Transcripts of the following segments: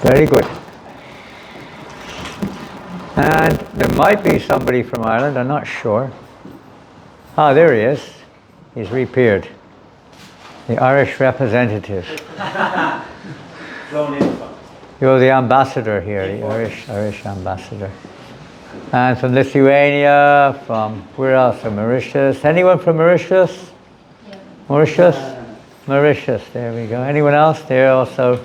Very good. And there might be somebody from Ireland, I'm not sure. Ah, there he is. He's reappeared. The Irish representative. You're the ambassador here, the Irish ambassador. And from Lithuania, from where else? From Mauritius. Anyone from Mauritius? Yeah. Mauritius? Mauritius, there we go. Anyone else? There also.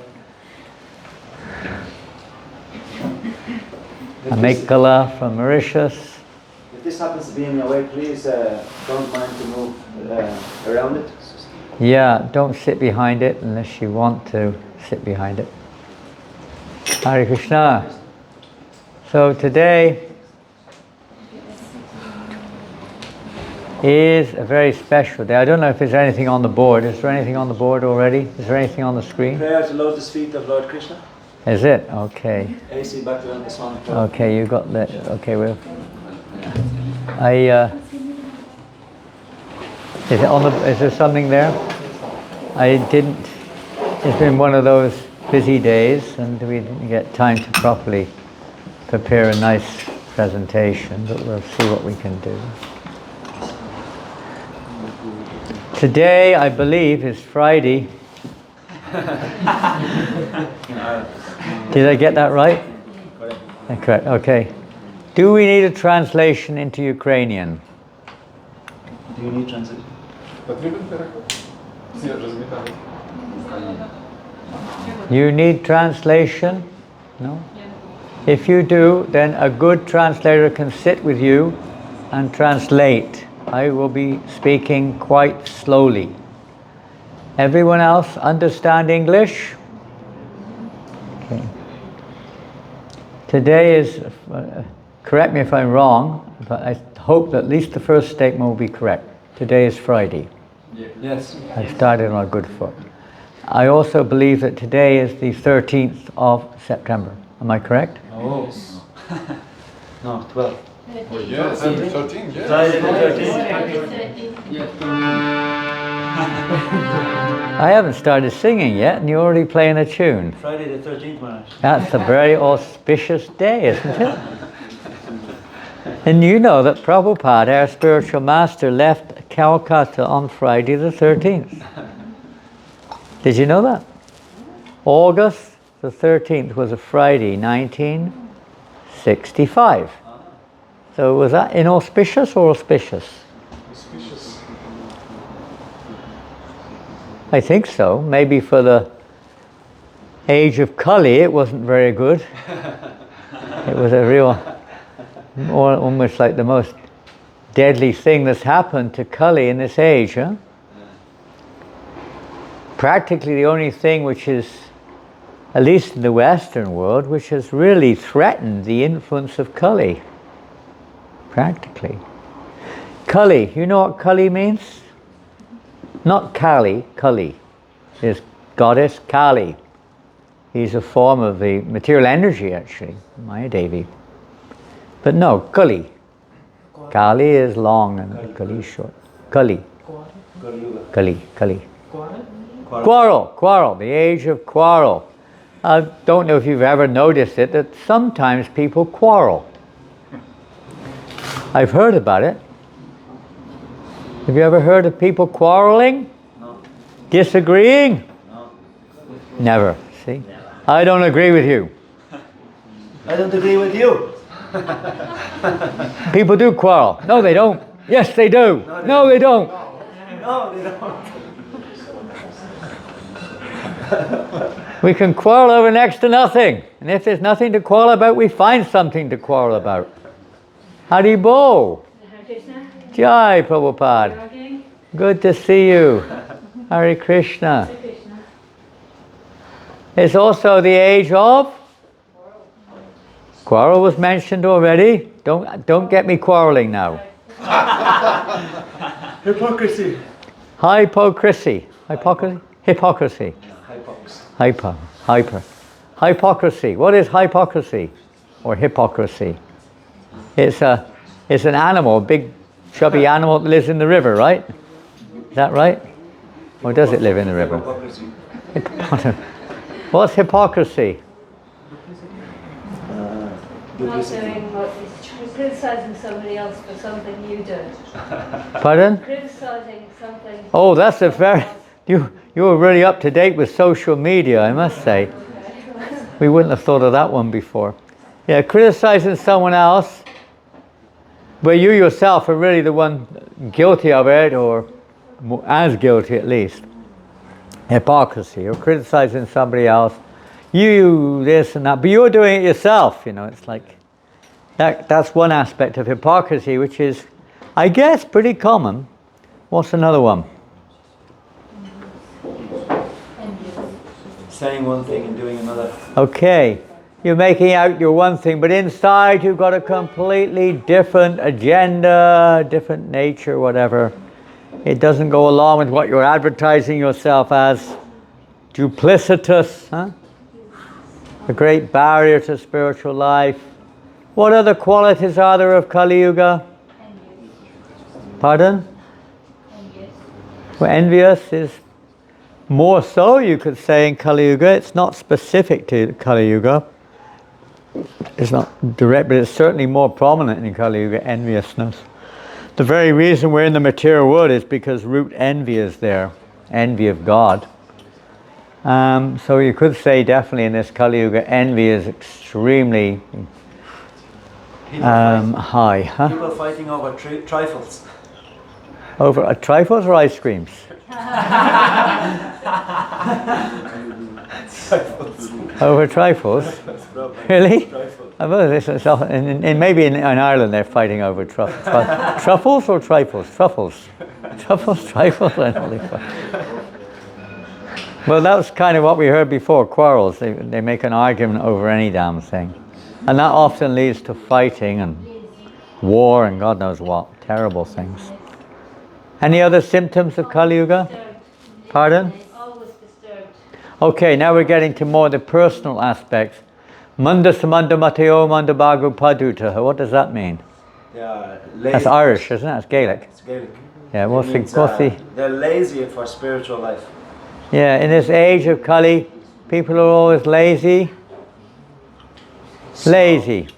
Amekala from Mauritius. If this happens to be in your way, please don't mind to move around it. Yeah, don't sit behind it unless you want to sit behind it. Hare Krishna. So today is a very special day. I don't know if there's anything on the board. Is there anything on the board already? Is there anything on the screen? Prayer to Lotus feet of Lord Krishna. Is it? Okay. AC back on this one. Okay, you got that. Okay, well, is it on the? Is there something there? I didn't. It's been one of those busy days, and we didn't get time to properly prepare a nice presentation. But we'll see what we can do. Today, I believe, is Friday. Did I get that right? Correct. Okay. Do we need a translation into Ukrainian? Do you need translation? You need translation? No? If you do, then a good translator can sit with you and translate. I will be speaking quite slowly. Everyone else understand English? Okay. Today is, correct me if I'm wrong, but I hope that at least the first statement will be correct. Today is Friday. Yes. I started on a good foot. I also believe that today is the 13th of September. Am I correct? Oh. No, 12. Oh, yes, 13, yes. Friday the 13th. I haven't started singing yet, and you're already playing a tune. Friday the 13th, Maharaj. That's a very auspicious day, isn't it? And you know that Prabhupada, our spiritual master, left Calcutta on Friday the 13th. Did you know that? August the 13th was a Friday, 1965. So was that inauspicious or auspicious? Auspicious. I think so. Maybe for the age of Kali, it wasn't very good. It was a real, almost like the most deadly thing that's happened to Kali in this age, huh? Practically the only thing which is, at least in the Western world, which has really threatened the influence of Kali. Practically. Kali, you know what Kali means? Not Kali, Kali is goddess Kali. He's a form of the material energy, actually, Maya Devi. But no, Kali. Kali is long and Kali is short. Kali. Kali. Quarrel, the age of quarrel. I don't know if you've ever noticed it, that sometimes people quarrel. I've heard about it. Have you ever heard of people quarreling? No. Disagreeing? No. Never. See? Never. I don't agree with you. I don't agree with you. People do quarrel. No, they don't. Yes, they do. No, they don't. No, they don't. We can quarrel over next to nothing. And if there's nothing to quarrel about, we find something to quarrel about. Haribo. Jai Prabhupada. Good to see you. Hare Krishna. It's also the age of? Quarrel was mentioned already. Don't get me quarreling now. Hypocrisy. Hypocrisy. Hypocrisy. Hypocrisy. What is hypocrisy? Or hypocrisy? It's an animal, a big chubby animal that lives in the river, right? Is that right? Or does it live in the river? What's hypocrisy? Not doing what is criticizing somebody else for something you do. Pardon? Criticizing something. Oh, that's a very... You were really up to date with social media, I must say. We wouldn't have thought of that one before. Yeah, criticizing someone else, but you yourself are really the one guilty of it, or as guilty at least. Hypocrisy, or criticizing somebody else. You this and that, but you're doing it yourself, you know. It's like that's one aspect of hypocrisy, which is, I guess, pretty common. What's another one? Saying one thing and doing another. Okay, you're making out your one thing, but inside you've got a completely different agenda, different nature, whatever. It doesn't go along with what you're advertising yourself as. Duplicitous, huh? A great barrier to spiritual life. What other qualities are there of Kali Yuga? Pardon? Well, envious is more so, you could say, in Kali Yuga. It's not specific to Kali Yuga. It's not direct, but it's certainly more prominent in Kali Yuga, enviousness. The very reason we're in the material world is because root envy is there, envy of God. So you could say definitely in this Kali Yuga, envy is extremely high. Huh? People fighting over trifles. Over trifles or ice creams? Over trifles? Really? Maybe in Ireland they're fighting over truffles or trifles? Truffles. Truffles, trifles, I don't think. Well, that was kind of what we heard before, quarrels. They make an argument over any damn thing. And that often leads to fighting and war and God knows what. Terrible things. Any other symptoms of Kali Yuga? Pardon? Always disturbed. Okay, now we're getting to more the personal aspects. Manda samanda mateo manda bagu paduta. What does that mean? Yeah, That's Irish, isn't it? That's Gaelic. It's Gaelic. Yeah, what's the... They're lazy for spiritual life. Yeah, in this age of Kali, people are always lazy. Lazy.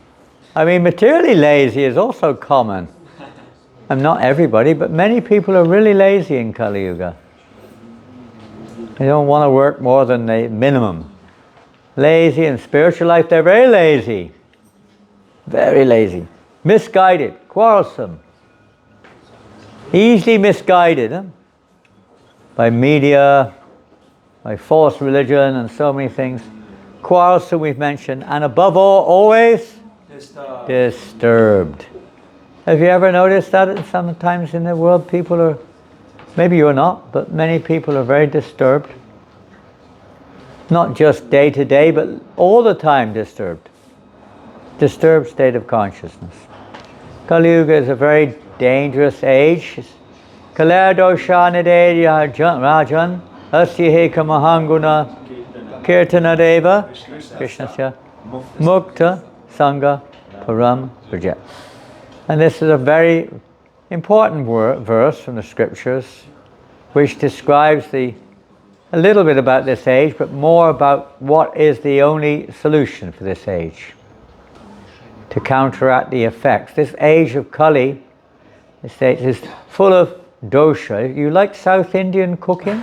I mean, materially lazy is also common. And not everybody, but many people are really lazy in Kali Yuga. They don't want to work more than the minimum. Lazy in spiritual life, they're very lazy. Very lazy. Misguided, quarrelsome. Easily misguided, huh? By media, by false religion and so many things. Quarrelsome we've mentioned, and above all, always disturbed. Have you ever noticed that sometimes in the world people are, maybe you're not, but many people are very disturbed. Not just day to day, but all the time disturbed. Disturbed state of consciousness. Kali Yuga is a very dangerous age. Kalaya dosha nadeya rajan asya heka mahanguna kirtana deva Krishnasya mukta sangha param praja. And this is a very important verse from the scriptures which describes a little bit about this age, but more about what is the only solution for this age to counteract the effects. This age of Kali, this age is full of dosha. You like South Indian cooking?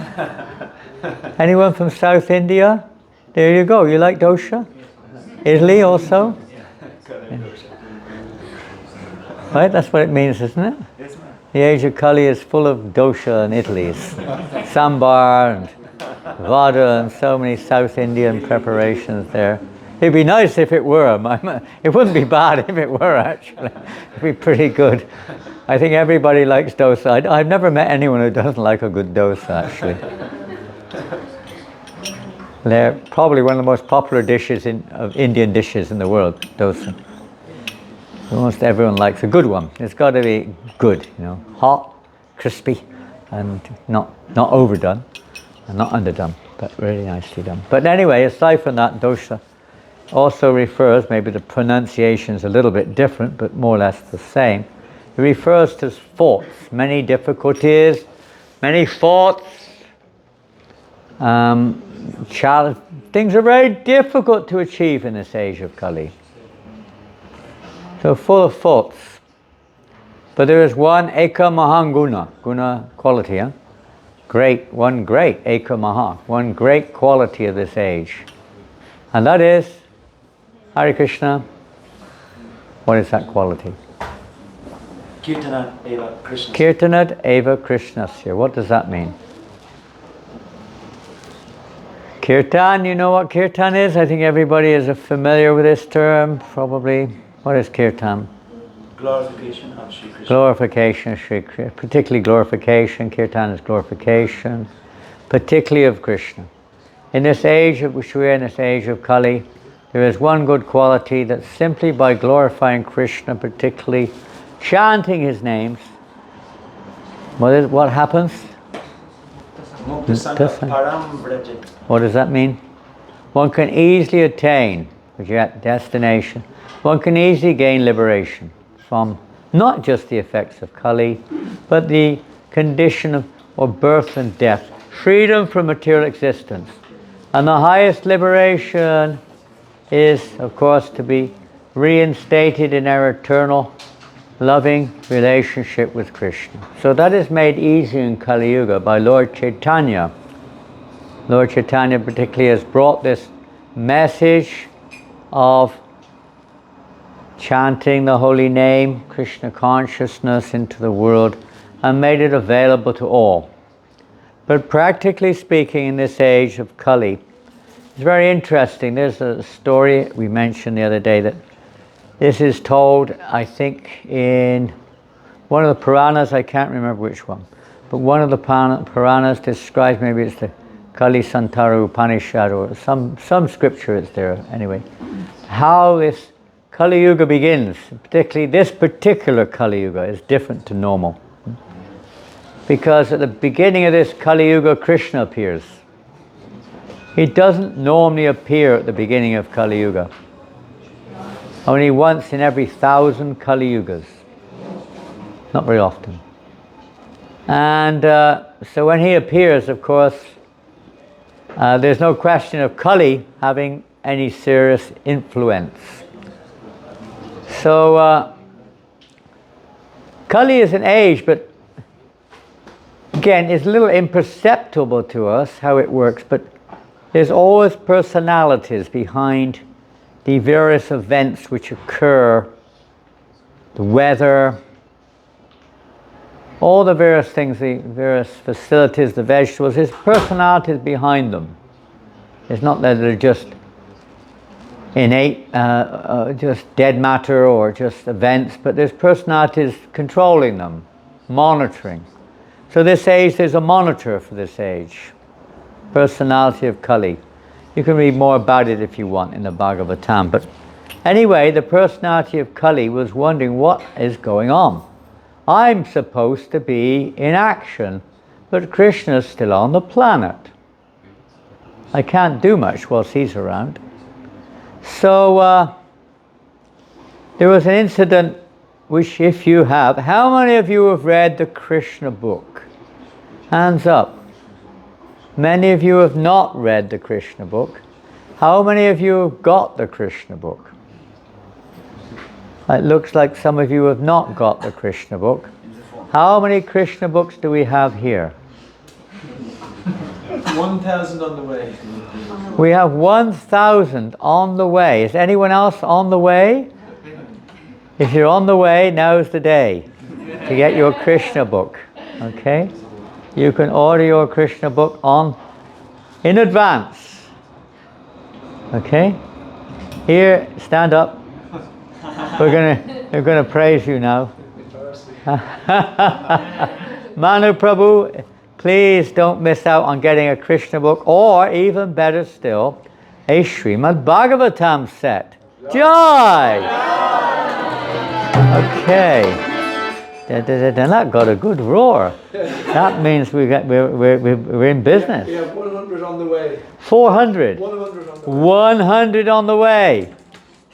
Anyone from South India? There you go. You like dosha? Italy also? Yeah. Right, that's what it means, isn't it? Yes, ma'am. The age of Kali is full of dosha and Italy's. Sambar and vada and so many South Indian preparations there. It'd be nice if it were. It wouldn't be bad if it were, actually. It'd be pretty good. I think everybody likes dosa. I've never met anyone who doesn't like a good dosa, actually. They're probably one of the most popular dishes of Indian dishes in the world, dosa. Almost everyone likes a good one. It's got to be good, you know, hot, crispy, and not overdone, and not underdone, but really nicely done. But anyway, aside from that, dosha also refers, maybe the pronunciation is a little bit different, but more or less the same. It refers to faults, many difficulties, many faults, things are very difficult to achieve in this age of Kali. So full of faults. But there is one Eka Mahanguna, guna quality, huh? One great Eka Maha, one great quality of this age. And that is, Hare Krishna, what is that quality? Kirtanat eva Krishna. Kirtanat eva Krishnasya. What does that mean? Kirtan, you know what kirtan is? I think everybody is familiar with this term, probably. What is kirtan? Glorification of Sri Krishna. Glorification of Sri Krishna. Particularly glorification. Kirtan is glorification, particularly of Krishna. In this age of which we are in, this age of Kali, there is one good quality that simply by glorifying Krishna, particularly chanting his names, what happens? Mukta Sangha Param Vraja. What does that mean? One can easily attain the destination. One can easily gain liberation from not just the effects of Kali, but the condition of birth and death, freedom from material existence. And the highest liberation is, of course, to be reinstated in our eternal loving relationship with Krishna. So that is made easy in Kali Yuga by Lord Chaitanya. Lord Chaitanya particularly has brought this message of chanting the holy name, Krishna consciousness into the world, and made it available to all. But practically speaking, in this age of Kali, it's very interesting. There's a story we mentioned the other day that this is told, I think, in one of the Puranas, I can't remember which one, but one of the Puranas describes, maybe it's the Kali Santara Upanishad or some scripture is there anyway, how this Kali Yuga begins. Particularly this particular Kali Yuga is different to normal. Because at the beginning of this Kali Yuga, Krishna appears. He doesn't normally appear at the beginning of Kali Yuga. Only once in every 1,000 Kali Yugas. Not very often. And so when he appears, of course, there's no question of Kali having any serious influence. So Kali is an age, but again, it's a little imperceptible to us how it works, but there's always personalities behind the various events which occur, the weather, all the various things, the various facilities, the vegetables, there's personalities behind them. It's not that they're just innate, just dead matter or just events, but there's personalities controlling them, monitoring. So this age, there's a monitor for this age. Personality of Kali. You can read more about it if you want in the Bhagavatam. But anyway, the personality of Kali was wondering what is going on. I'm supposed to be in action, but Krishna's still on the planet. I can't do much whilst he's around. So there was an incident which, if you have, how many of you have read the Krishna book? Hands up. Many of you have not read the Krishna book. How many of you have got the Krishna book? It looks like some of you have not got the Krishna book. How many Krishna books do we have here? 1,000 on the way. We have 1,000 on the way. Is anyone else on the way? If you're on the way, now's the day to get your Krishna book. Okay? You can order your Krishna book in advance. Okay? Here, stand up. We're gonna praise you now. Manu Prabhu, please don't miss out on getting a Krishna book, or even better still, a Srimad Bhagavatam set. Joy! Okay. That got a good roar. That means we're in business. We have 100 on the way. 400. 100 on the way. 100 on the way.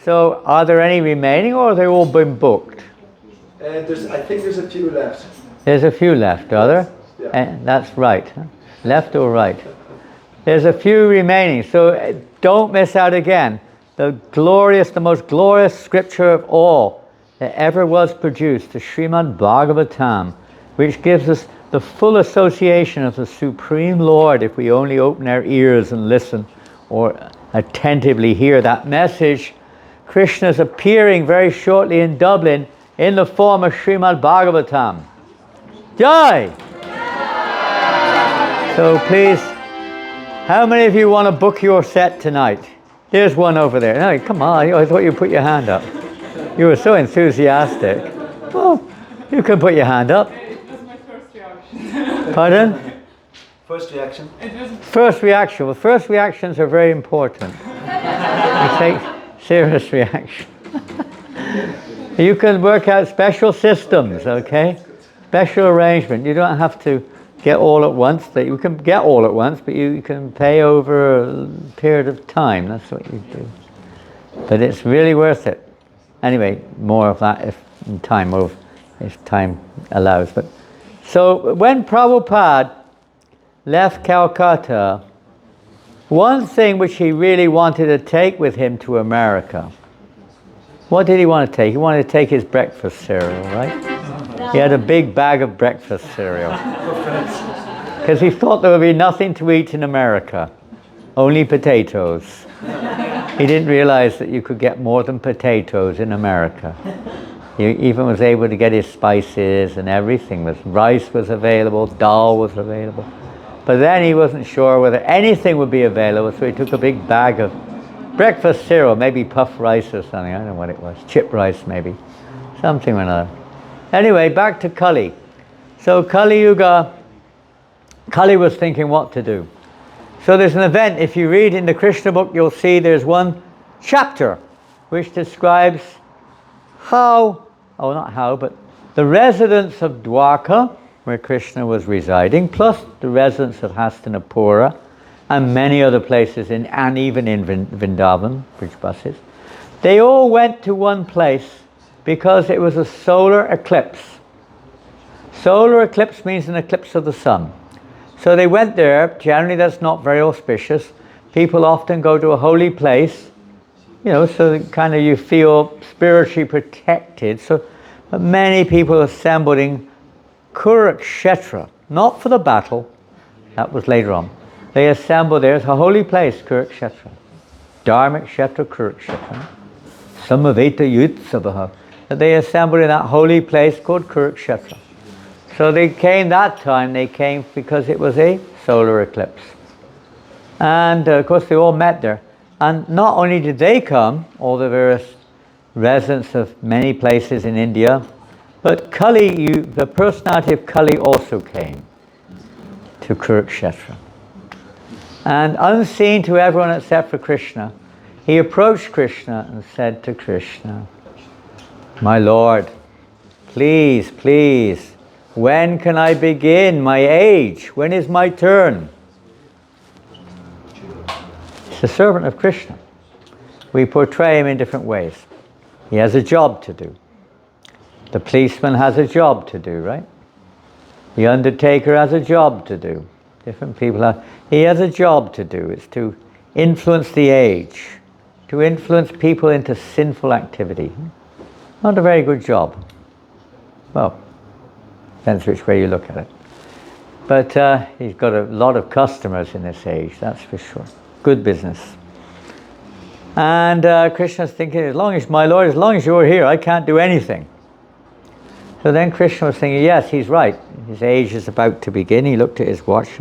So are there any remaining, or have they all been booked? I think there's a few left. There's a few left, are there? Yeah. That's right. Huh? Left or right? There's a few remaining, so don't miss out again. The most glorious scripture of all that ever was produced, the Srimad Bhagavatam, which gives us the full association of the Supreme Lord if we only open our ears and listen or attentively hear that message. Krishna's appearing very shortly in Dublin in the form of Srimad Bhagavatam. Jai! So please, how many of you want to book your set tonight? There's one over there. No, come on, I thought you put your hand up. You were so enthusiastic. Well, you can put your hand up. It was my first reaction. Pardon? First reaction? First reaction. Well, first reactions are very important. You take serious reaction. You can work out special systems, okay? Special arrangement. You don't have to get all at once. You can get all at once, but you can pay over a period of time. That's what you do. But it's really worth it. Anyway, more of that if time allows. But so when Prabhupada left Calcutta, one thing which he really wanted to take with him to America, what did he want to take? He wanted to take his breakfast cereal, right? He had a big bag of breakfast cereal. Because he thought there would be nothing to eat in America, only potatoes. He didn't realize that you could get more than potatoes in America. He even was able to get his spices and everything. Rice was available, dal was available. But then he wasn't sure whether anything would be available, so he took a big bag of breakfast cereal, maybe puff rice or something, I don't know what it was, chip rice maybe, something or another. Anyway, back to Kali. So Kali Yuga, Kali was thinking what to do. So there's an event, if you read in the Krishna book, you'll see there's one chapter which describes but the residents of Dwarka, where Krishna was residing, plus the residents of Hastinapura, and many other places, and even in Vrindavan, bridge buses, they all went to one place because it was a solar eclipse. Solar eclipse means an eclipse of the sun. So they went there. Generally that's not very auspicious. People often go to a holy place, so that kind of you feel spiritually protected. But many people assembled in Kurukshetra, not for the battle, that was later on. They assembled there. It's a holy place, Kurukshetra. Dharmic Kshetra, Kurukshetra. Samaveta Yutsavaha. They assembled in that holy place called Kurukshetra. So they came because it was a solar eclipse. And of course they all met there. And not only did they come, all the various residents of many places in India, but Kali, the personality of Kali also came to Kurukshetra. And unseen to everyone except for Krishna, he approached Krishna and said to Krishna, "My Lord, please, when can I begin my age? When is my turn?" He's a servant of Krishna. We portray him in different ways. He has a job to do. The policeman has a job to do, right? The undertaker has a job to do. Different people have. He has a job to do. It's to influence the age, to influence people into sinful activity. Not a very good job. Well, depends which way you look at it. But he's got a lot of customers in this age, that's for sure. Good business. And Krishna's thinking, as long as you're here, I can't do anything. So then Krishna was thinking, yes, he's right. His age is about to begin. He looked at his watch.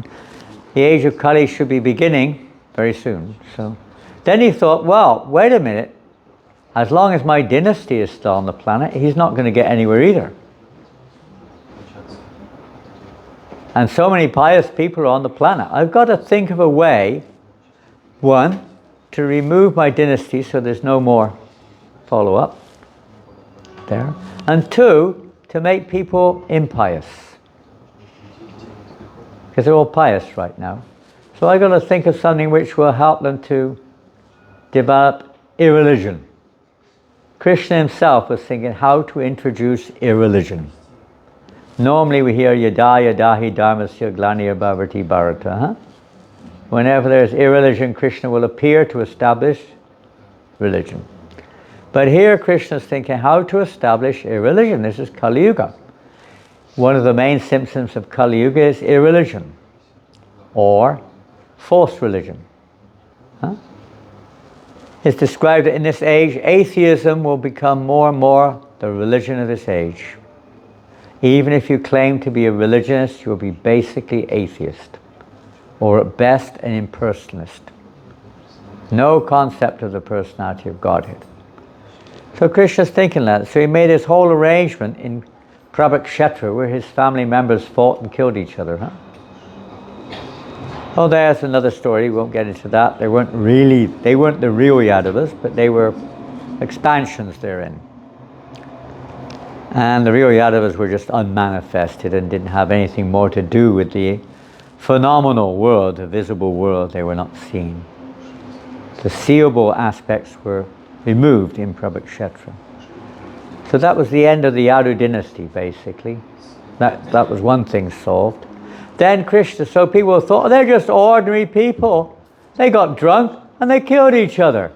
The age of Kali should be beginning very soon. So then he thought, well, wait a minute. As long as my dynasty is still on the planet, he's not going to get anywhere either. And so many pious people are on the planet. I've got to think of a way, one, to remove my dynasty so there's no more follow-up there. And two, to make people impious. Because they're all pious right now. So I've got to think of something which will help them to develop irreligion. Krishna himself was thinking how to introduce irreligion. Normally we hear yada yada hi dharmasya glanir bhavati bharata. Whenever there's irreligion, Krishna will appear to establish religion. But here Krishna's thinking how to establish irreligion. This is Kali Yuga. One of the main symptoms of Kali Yuga is irreligion, or false religion. It's described that in this age, atheism will become more and more the religion of this age. Even if you claim to be a religionist, you will be basically atheist, or at best an impersonalist. No concept of the personality of Godhead. So Krishna's thinking that. So he made this whole arrangement in Prabhakshetra, where his family members fought and killed each other. Oh, there's another story. We won't get into that. They weren't the real Yadavas, but they were expansions therein. And the real Yadavas were just unmanifested and didn't have anything more to do with the phenomenal world, the visible world. They were not seen. The seeable aspects were removed in Prabhakshetra. So that was the end of the Yadu dynasty, basically. That was one thing solved. Then Krishna, so people thought, oh, they're just ordinary people. They got drunk and they killed each other.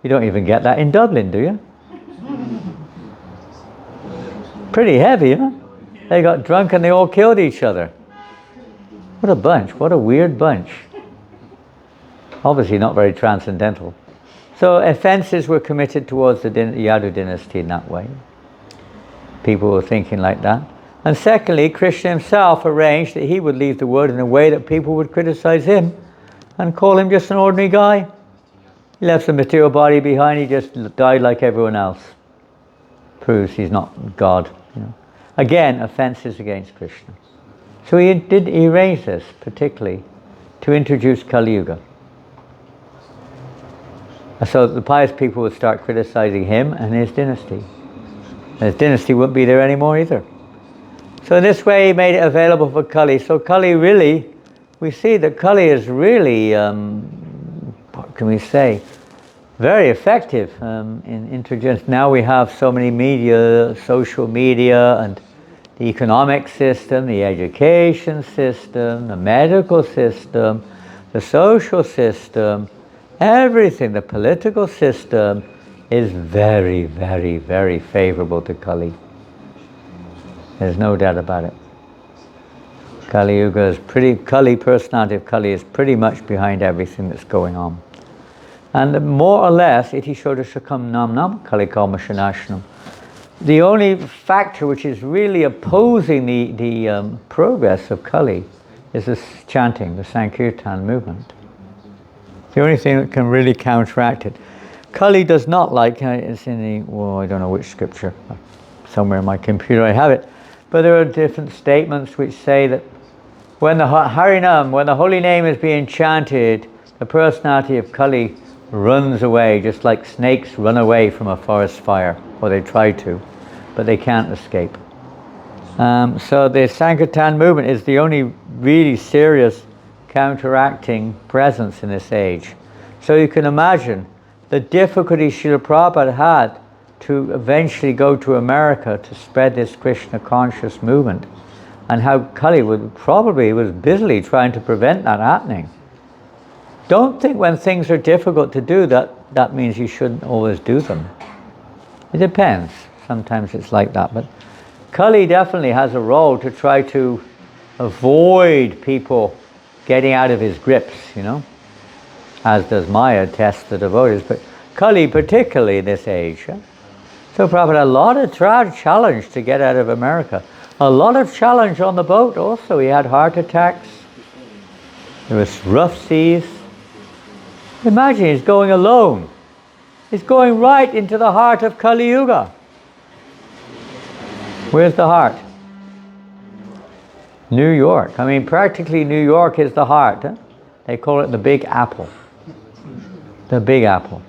You don't even get that in Dublin, do you? Pretty heavy, huh? They got drunk and they all killed each other. What a bunch, what a weird bunch. Obviously not very transcendental. So offenses were committed towards the Yadu dynasty in that way. People were thinking like that. And secondly, Krishna himself arranged that he would leave the world in a way that people would criticize him and call him just an ordinary guy. He left the material body behind, he just died like everyone else. Proves he's not God. Again, offenses against Krishna. So he arrange this particularly to introduce Kali Yuga. So the pious people would start criticizing him and his dynasty. His dynasty wouldn't be there anymore either. So in this way he made it available for Kali. So Kali really, we see that Kali is really, what can we say, very effective in introducing. Now we have so many media, social media, and the economic system, the education system, the medical system, the social system, everything, the political system is very, very, very favorable to Kali. There's no doubt about it. Kali Yuga is personality of Kali is pretty much behind everything that's going on. And more or less, iti shodashakam nam nam Kali kalmashanashanam. The only factor which is really opposing the progress of Kali is this chanting, the Sankirtan movement. The only thing that can really counteract it. Kali does not like, it's in I don't know which scripture, somewhere in my computer I have it, but there are different statements which say that when the Harinam, when the holy name is being chanted, the personality of Kali runs away, just like snakes run away from a forest fire, or they try to, but they can't escape. So the Sankirtan movement is the only really serious counteracting presence in this age. So you can imagine the difficulty Srila Prabhupada had to eventually go to America to spread this Krishna conscious movement, and how Kali was busily trying to prevent that happening. Don't think when things are difficult to do that means you shouldn't always do them. It depends. Sometimes it's like that, but Kali definitely has a role to try to avoid people getting out of his grips, as does Maya test the devotees, but Kali particularly this age. So Prabhupada had a lot of challenge to get out of America. A lot of challenge on the boat also. He had heart attacks. There was rough seas. Imagine he's going alone. He's going right into the heart of Kali Yuga. Where's the heart? New York. Practically New York is the heart. They call it the Big Apple. The Big Apple.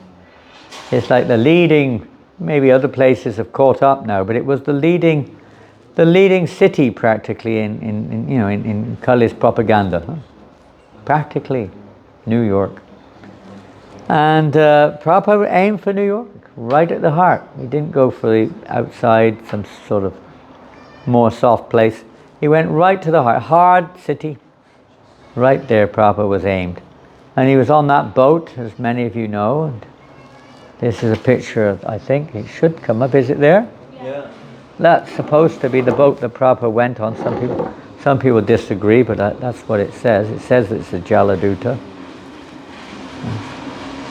It's like the leading, maybe other places have caught up now, but it was the leading city practically in Kali's propaganda. Practically New York. And Prabhupada aimed for New York, right at the heart. He didn't go for the outside, some sort of more soft place. He went right to the heart, hard city. Right there Prabhupada was aimed. And he was on that boat, as many of you know. And this is a picture, I think, it should come up. Is it there? Yeah. That's supposed to be the boat that Prabhupada went on. Some people disagree, but that's what it says. It says it's the Jaladuta.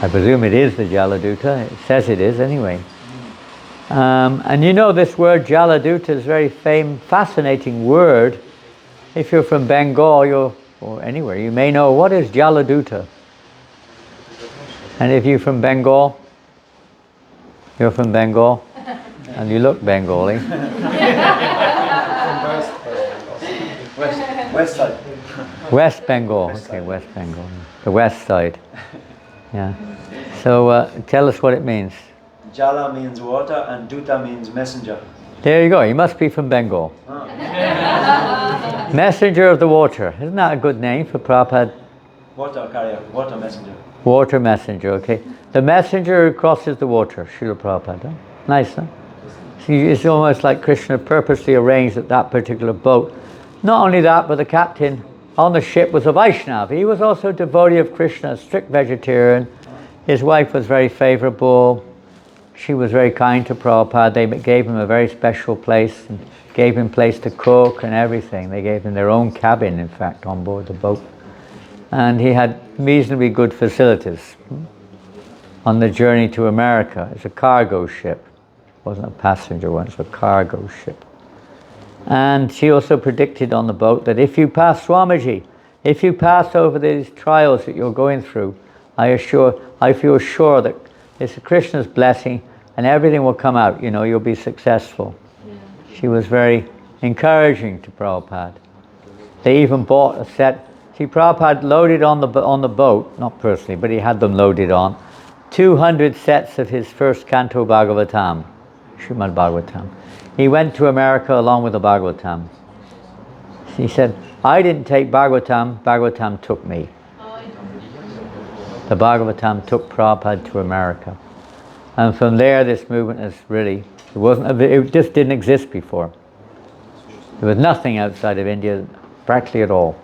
I presume it is the Jaladuta. It says it is anyway. And you know this word Jaladuta is a very fascinating word. If you're from Bengal, or anywhere, you may know what is Jaladuta. And if you're from Bengal, you're from Bengal, and you look Bengali. West side. West Bengal, okay, West Bengal. The west side. Yeah. So tell us what it means. Jala means water and Duta means messenger. There you go, you must be from Bengal. Messenger of the water. Isn't that a good name for Prabhupada? Water carrier, water messenger. Water messenger, okay. The messenger who crosses the water, Srila Prabhupada. Huh? Nice, huh? See, it's almost like Krishna purposely arranged that particular boat. Not only that, but the captain on the ship was a Vaishnava. He was also a devotee of Krishna, a strict vegetarian. His wife was very favorable. She was very kind to Prabhupada. They gave him a very special place and gave him place to cook and everything. They gave him their own cabin, in fact, on board the boat. And he had reasonably good facilities on the journey to America. It's a cargo ship. It wasn't a passenger one, it's a cargo ship. And she also predicted on the boat that if you pass Swamiji, if you pass over these trials that you're going through, I feel sure that it's Krishna's blessing and everything will come out, you'll be successful. Yeah. She was very encouraging to Prabhupada. They even bought a set. See, Prabhupada loaded on the boat, not personally, but he had them loaded on, 200 sets of his first canto Bhagavatam, Srimad Bhagavatam. He went to America along with the Bhagavatam. He said, I didn't take Bhagavatam, Bhagavatam took me. The Bhagavatam took Prabhupada to America. And from there this movement is really, it just didn't exist before. There was nothing outside of India, practically at all.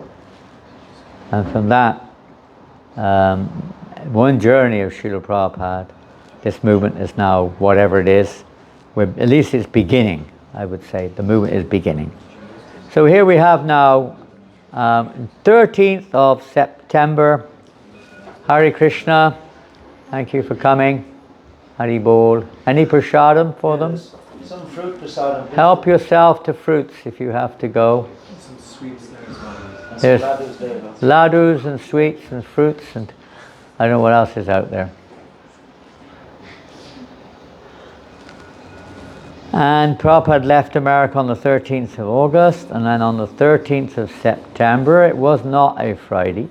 And from that, one journey of Srila Prabhupada, this movement is now whatever it is, at least it's beginning, I would say. The movement is beginning. So here we have now 13th of September. Hare Krishna. Thank you for coming. Hari Bol. Any prasadam for them? Some fruit prasadam. Help yourself to fruits if you have to go. Some sweets there as well. And There's some laddus there. ladus and sweets and fruits and I don't know what else is out there. And Prabhupada left America on the 13th of August, and then on the 13th of September, it was not a Friday.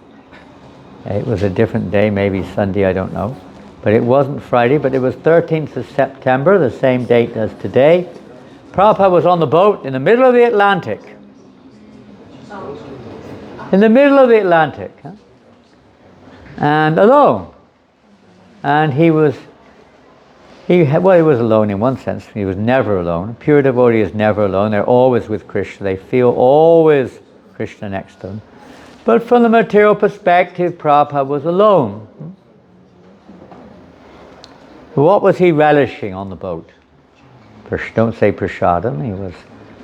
It was a different day, maybe Sunday, I don't know. But it wasn't Friday, but it was 13th of September, the same date as today. Prabhupada was on the boat in the middle of the Atlantic. In the middle of the Atlantic. Huh? And alone. And he was alone in one sense. He was never alone. A pure devotee is never alone. They're always with Krishna. They feel always Krishna next to them. But from the material perspective, Prabhupada was alone. What was he relishing on the boat? Don't say prasadam. He was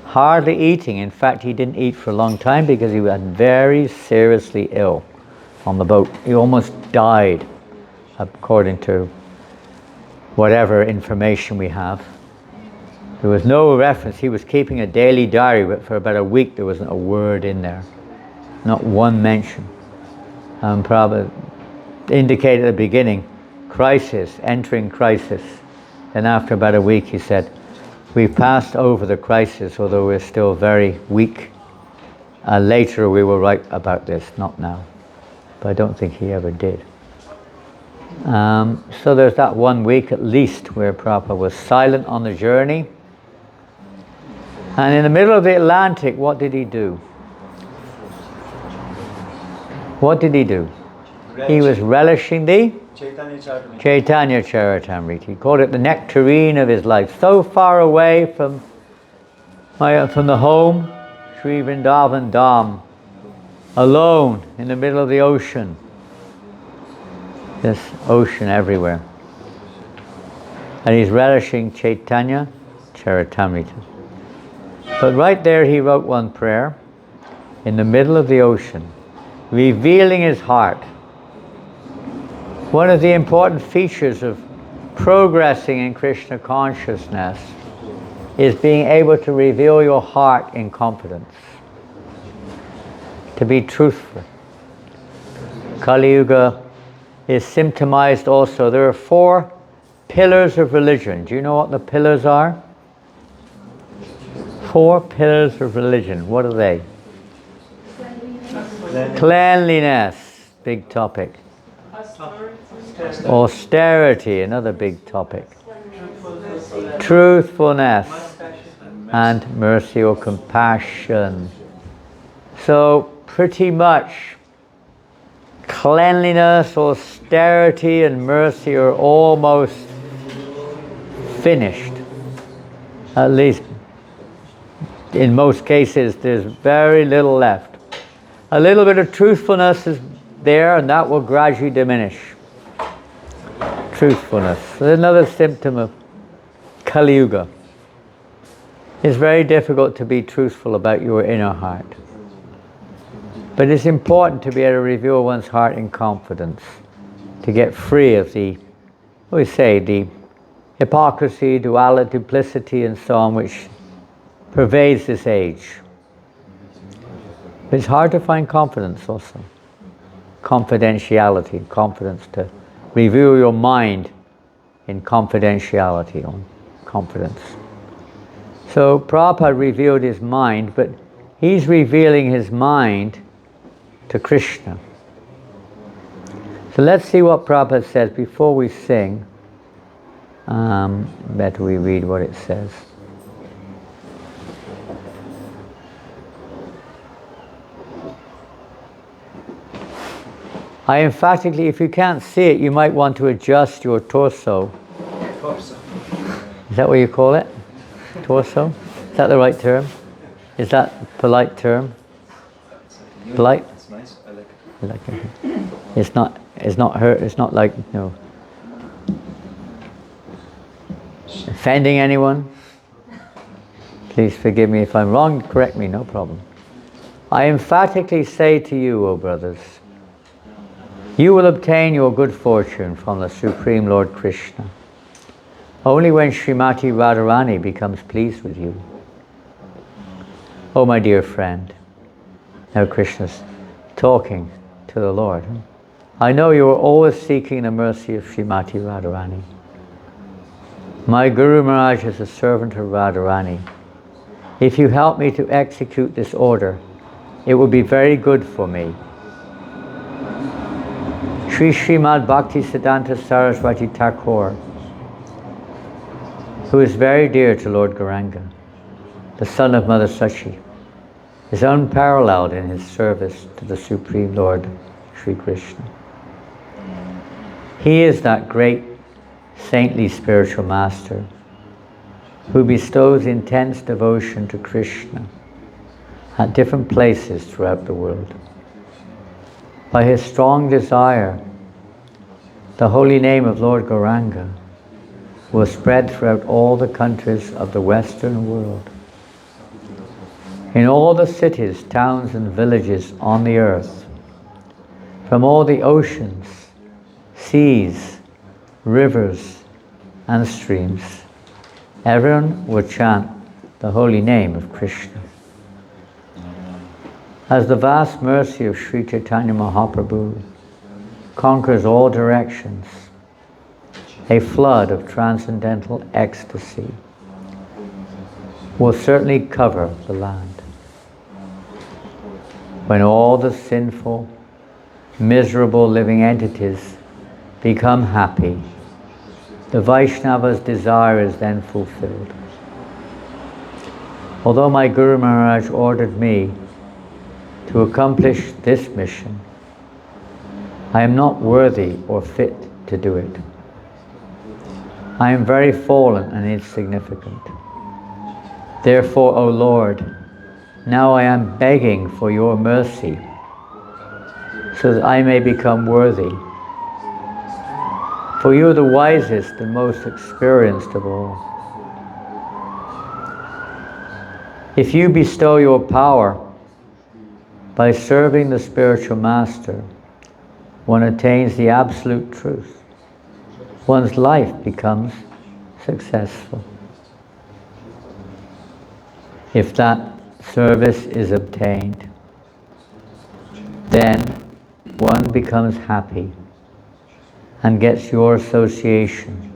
hardly eating. In fact, he didn't eat for a long time because he was very seriously ill on the boat. He almost died, according to whatever information we have. There was no reference. He was keeping a daily diary, but for about a week there wasn't a word in there. Not one mention. Prabhupada indicated at the beginning, crisis, entering crisis. And after about a week he said, we've passed over the crisis, although we're still very weak. Later we will write about this, not now. But I don't think he ever did. So there's that 1 week at least where Prabhupada was silent on the journey. And in the middle of the Atlantic, what did he do? What did he do? He was relishing the Chaitanya Charitamrita. He called it the nectarine of his life. So far away from the home, Sri Vrindavan Dham, alone in the middle of the ocean. This ocean everywhere. And he's relishing Chaitanya Charitamrita. But right there he wrote one prayer in the middle of the ocean, revealing his heart. One of the important features of progressing in Krishna consciousness is being able to reveal your heart in confidence. To be truthful. Kali Yuga is symptomized also. There are 4 pillars of religion. Do you know what the pillars are? 4 pillars of religion. What are they? Cleanliness, big topic. Austerity, another big topic. Truthfulness and mercy or compassion. So pretty much cleanliness, austerity and mercy are almost finished. At least in most cases there's very little left. A little bit of truthfulness is there, and that will gradually diminish. Truthfulness. Another symptom of Kali Yuga. It's very difficult to be truthful about your inner heart. But it's important to be able to reveal one's heart in confidence, to get free of the, we say, the hypocrisy, duality, duplicity and so on, which pervades this age. But it's hard to find confidence also. Confidentiality, confidence, to reveal your mind in confidentiality, on confidence. So Prabhupada revealed his mind, but he's revealing his mind to Krishna. So let's see what Prabhupada says before we sing. Better we read what it says. I emphatically, if you can't see it, you might want to adjust your torso. Torso. Is that what you call it? Torso? Is that the right term? Is that a polite term? Polite? It's nice. I like it. I like it. It's not hurt, it's not like, no. Offending anyone? Please forgive me if I'm wrong, correct me, no problem. I emphatically say to you, O brothers, you will obtain your good fortune from the Supreme Lord Krishna only when Srimati Radharani becomes pleased with you. Oh my dear friend, now Krishna's talking to the Lord. I know you are always seeking the mercy of Srimati Radharani. My Guru Maharaj is a servant of Radharani. If you help me to execute this order, it will be very good for me. Sri Srimad Bhakti Siddhanta Saraswati Thakur, who is very dear to Lord Gauranga, the son of Mother Sachi, is unparalleled in his service to the Supreme Lord Sri Krishna. He is that great saintly spiritual master who bestows intense devotion to Krishna at different places throughout the world. By his strong desire, the holy name of Lord Gauranga will spread throughout all the countries of the Western world. In all the cities, towns and villages on the earth, from all the oceans, seas, rivers and streams, everyone will chant the holy name of Krishna. As the vast mercy of Sri Chaitanya Mahaprabhu conquers all directions, a flood of transcendental ecstasy will certainly cover the land. When all the sinful, miserable living entities become happy, the Vaishnava's desire is then fulfilled. Although my Guru Maharaj ordered me to accomplish this mission, I am not worthy or fit to do it. I am very fallen and insignificant. Therefore, O Lord, now I am begging for your mercy so that I may become worthy. For you are the wisest and most experienced of all. If you bestow your power by serving the spiritual master, one attains the absolute truth. One's life becomes successful. If that service is obtained, then one becomes happy and gets your association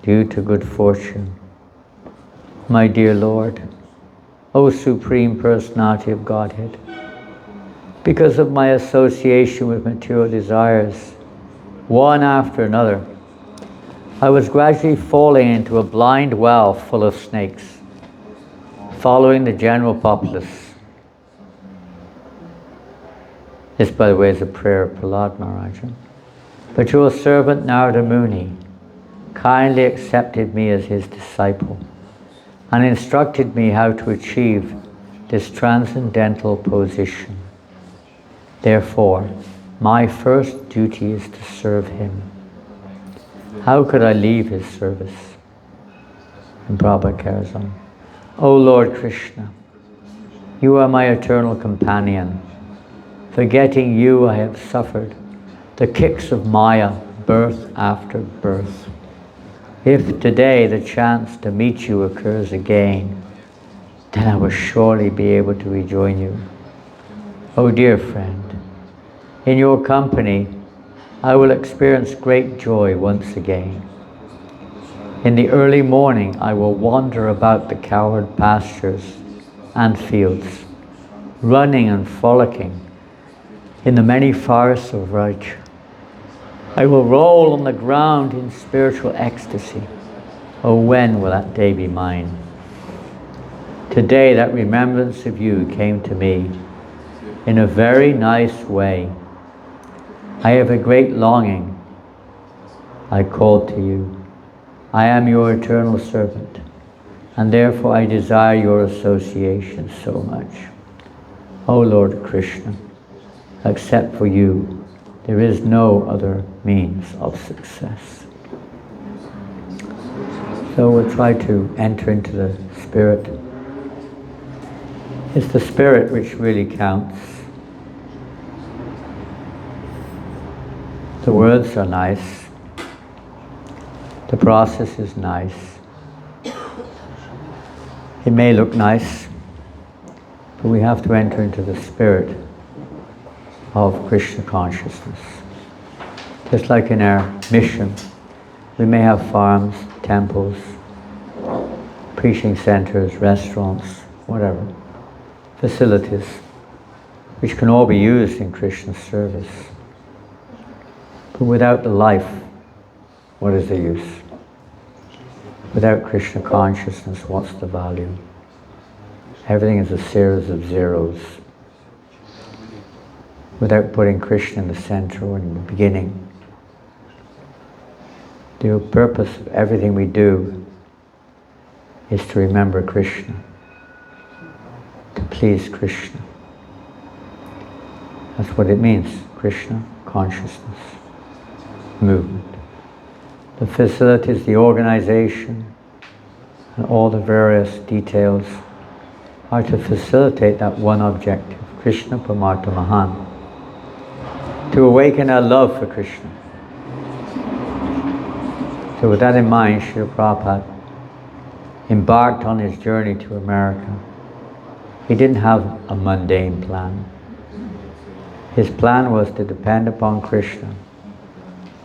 due to good fortune. My dear Lord, O Supreme Personality of Godhead, because of my association with material desires, one after another, I was gradually falling into a blind well full of snakes, following the general populace. This, by the way, is a prayer of Prahlad Maharaja. But your servant Narada Muni kindly accepted me as his disciple and instructed me how to achieve this transcendental position. Therefore, my first duty is to serve him. How could I leave his service? And Prabhupada carries on. O Lord Krishna, you are my eternal companion. Forgetting you, I have suffered the kicks of Maya, birth after birth. If today the chance to meet you occurs again, then I will surely be able to rejoin you. Oh dear friend, in your company, I will experience great joy once again. In the early morning, I will wander about the cowherd pastures and fields, running and frolicking in the many forests of Raj. I will roll on the ground in spiritual ecstasy. Oh, when will that day be mine? Today, that remembrance of you came to me in a very nice way. I have a great longing. I called to you. I am your eternal servant, and therefore I desire your association so much. O Lord Krishna, except for you, there is no other means of success. So we'll try to enter into the spirit. It's the spirit which really counts. The words are nice. The process is nice. It may look nice, but we have to enter into the spirit of Krishna consciousness. Just like in our mission, we may have farms, temples, preaching centers, restaurants, whatever, facilities, which can all be used in Krishna's service. But without the life, what is the use? Without Krishna consciousness, what's the value? Everything is a series of zeros. Without putting Krishna in the center or in the beginning. The purpose of everything we do is to remember Krishna, to please Krishna. That's what it means, Krishna consciousness, movement. The facilities, the organization, and all the various details are to facilitate that one objective, Krishna Paramartha Mahan. To awaken our love for Krishna. So with that in mind, Srila Prabhupada embarked on his journey to America. He didn't have a mundane plan. His plan was to depend upon Krishna.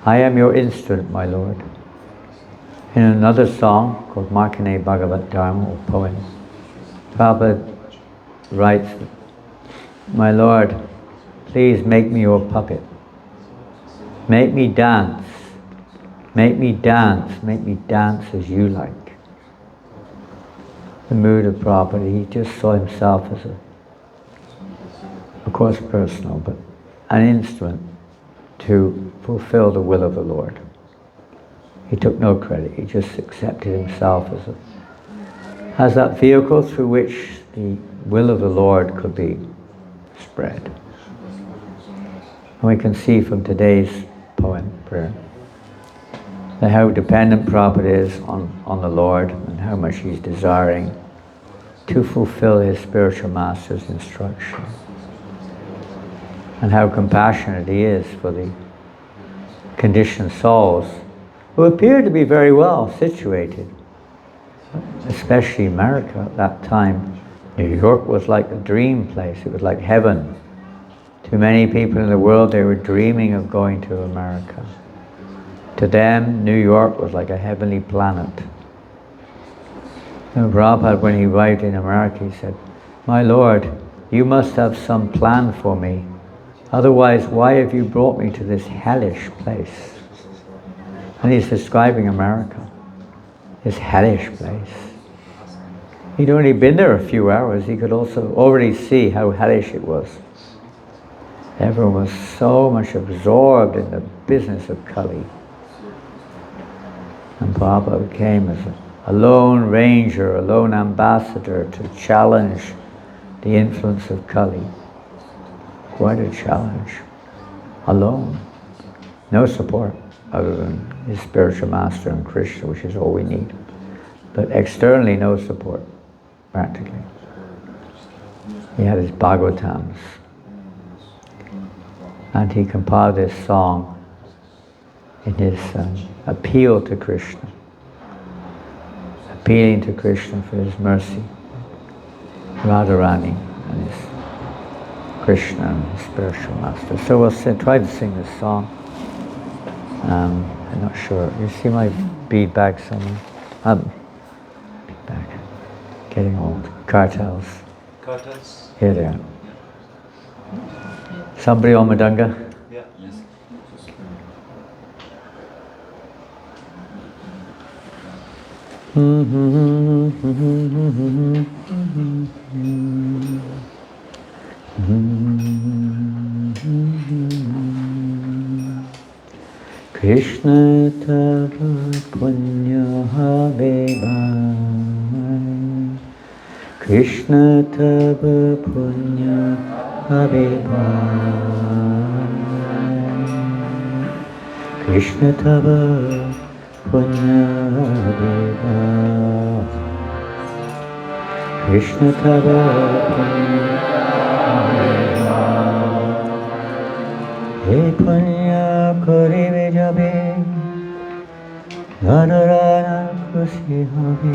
I am your instrument, my Lord. In another song called Markane Bhagavat Dharma, or poem, Prabhupada writes, my Lord, please make me your puppet. Make me dance. Make me dance. Make me dance as you like. The mood of Prabhupada, he just saw himself as of course personal, but an instrument to fulfill the will of the Lord. He took no credit. He just accepted himself as that vehicle through which the will of the Lord could be spread. And we can see from today's poem, prayer, that how dependent Prabhupada is on the Lord and how much he's desiring to fulfill his spiritual master's instruction. And how compassionate he is for the conditioned souls who appear to be very well situated, especially America at that time. New York was like a dream place, it was like heaven. To many people in the world, they were dreaming of going to America. To them, New York was like a heavenly planet. And Prabhupada, when he arrived in America, he said, "My Lord, you must have some plan for me. Otherwise, why have you brought me to this hellish place?" And he's describing America, this hellish place. He'd only been there a few hours. He could also already see how hellish it was. Everyone was so much absorbed in the business of Kali. And Prabhupada came as a lone ranger, a lone ambassador to challenge the influence of Kali. Quite a challenge. Alone. No support other than his spiritual master and Krishna, which is all we need. But externally, no support, practically. He had his Bhagavatams. And he compiled this song in his appeal to Krishna. Appealing to Krishna for his mercy. Radharani and his Krishna and his spiritual master. So we'll try to sing this song. I'm not sure. You see my bead bag somewhere? Bead bag. Getting old. Cartels. Cartels? Here they are. Somebody on Madanga? Yeah. Yes. Krishna tava punya habebhai, Krishna tava punya habebhai, Krishna tava punya habebhai, Krishna tava punya habebhai. He punya karibe jabe, Radharana khushi habe.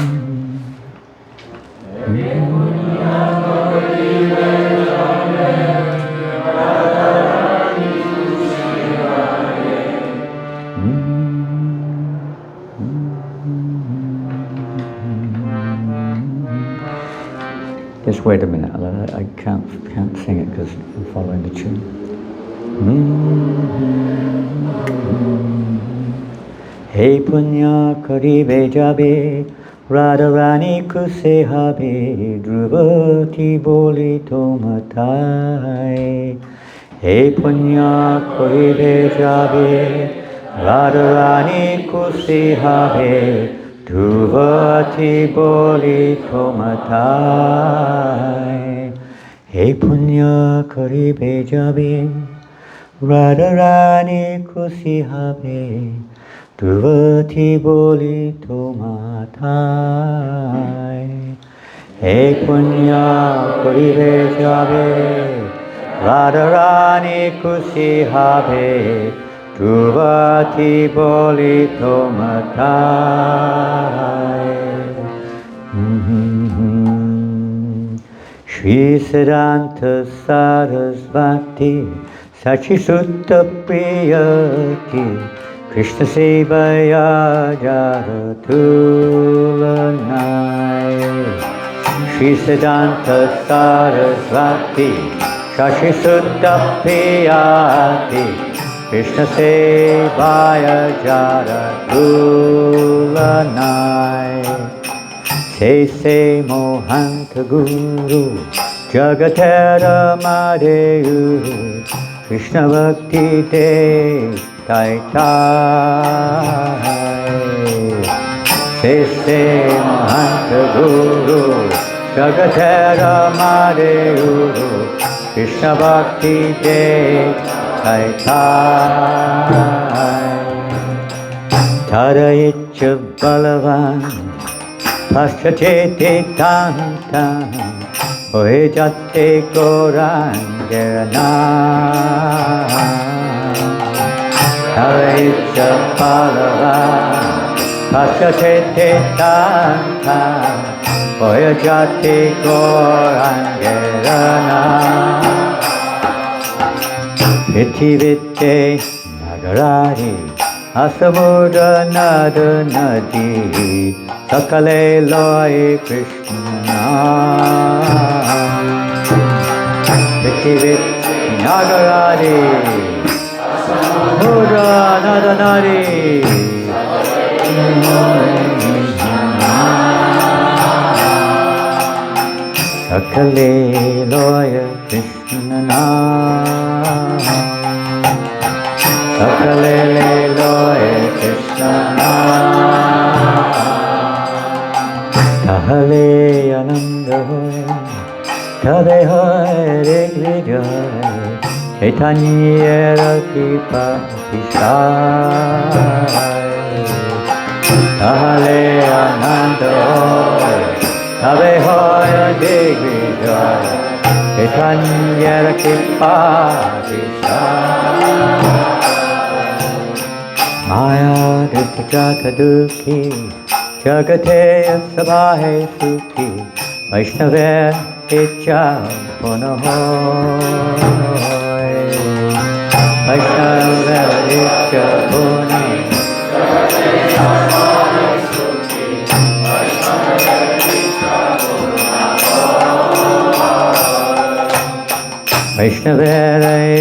He punya karibe jabe, Radharani khushi habe. Just wait a minute, I can't sing it because I'm following the tune. Hey punya karibe jabe, Radharani kuse habe, Drupati boli tomatai. Hey punya karibe jabe, Radharani kuse habe, Drupati boli tomatai. Hey punya karibe jabe, Radharani khushi habe, Drupati boli tomatai. Hey punya karibe jabe, Radharani khushi habe, Drupati boli tomatai. Shri Siddhanta Sarasvati Sachi Sutta Priyati Krishna Sevaya Jara Tulanai. Shri Siddhanta Sarasvati Sachi Sutta Priyati Krishna Sevaya Jara Tulanai. Se Mohanta Guru Jagatera Madeu Krishna Bhakti Te Tai Tai. Se Mahanta Guru Jagatera Madeu Krishna Bhakti Te thai thai Tadaicha balavan Paschate tantam Ohe jate gorangana Tadaicha balavan Paschate tantam Ohe jate gorangana Viti vite nagarari Asamudra nada nadi Sakale loy Krishna Viti viti nagarari Asamudra nada nadi Sakale loy Krishna Sakale loy Krishna Tahale ananda hoy Tade hoy regli joy Chaitanya rakipa pisai Tahale ananda hoy Tade hoy regli joy Chaitanya rakipa pisai Maya Dukta Dukhi Jagate Sabhahe Sukhi Vaishnava Icha Punahoy Vaishnava Icha Punahoy Vaishnava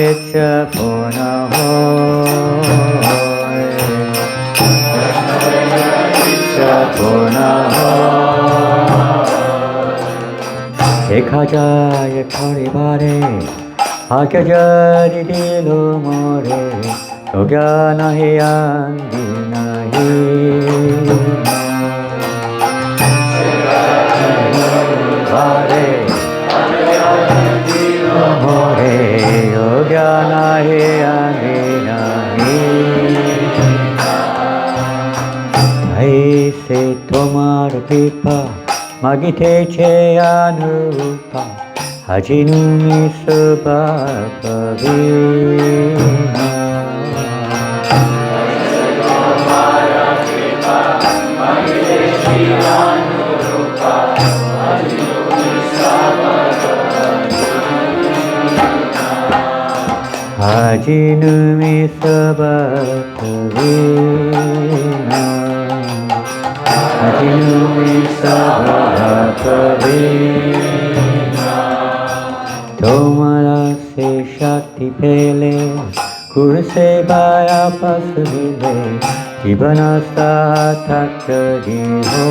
Icha Punahoy देखा जाए खड़ी बारे आगे जारी दिलो मोरे तो क्या नहीं आंधी नहीं बारे दिलो मोरे तो क्या नहीं आंधी नहीं ऐसे तुम्हार कृपा Magite anupa hajinumi sabakavina Hajinumi sabakavina Hajinumi sabakavina Tomara se shakti pele Kur se baya pasvile Jivana satakari ho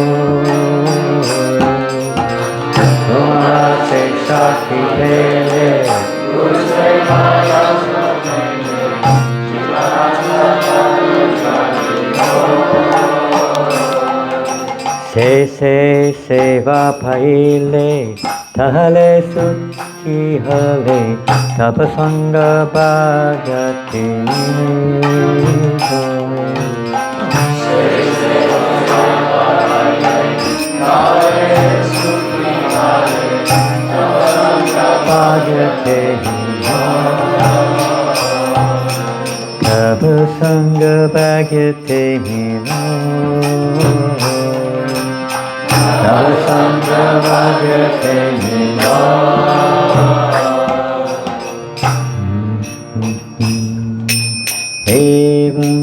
Tomara se shakti pele Kur se baya pasvile Jivana satakari ho Se seva paile tahale suchi hale tapasanga bhagati Se seva paile tahale suchi hale tapasanga bhagati tapasanga bhagati Savasanga bhagate nino Evam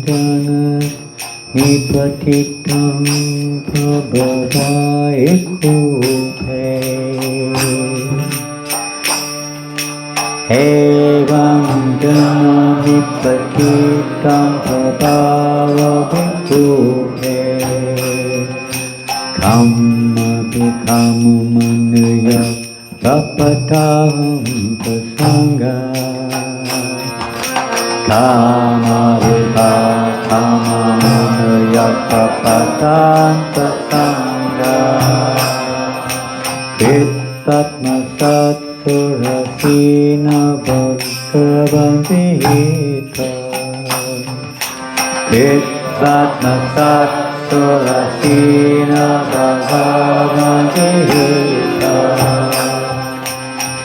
jana nipatitam prabhavaya kubhe Evam jana nipatitam prabhavaya kubhe Kamma bikamu manuya rapataham prasanga Kamma bikamu manuya rapataham prasanga Kritvatma sat surasina bhagavanti hita Vivatma sat surasina bhagavanti hita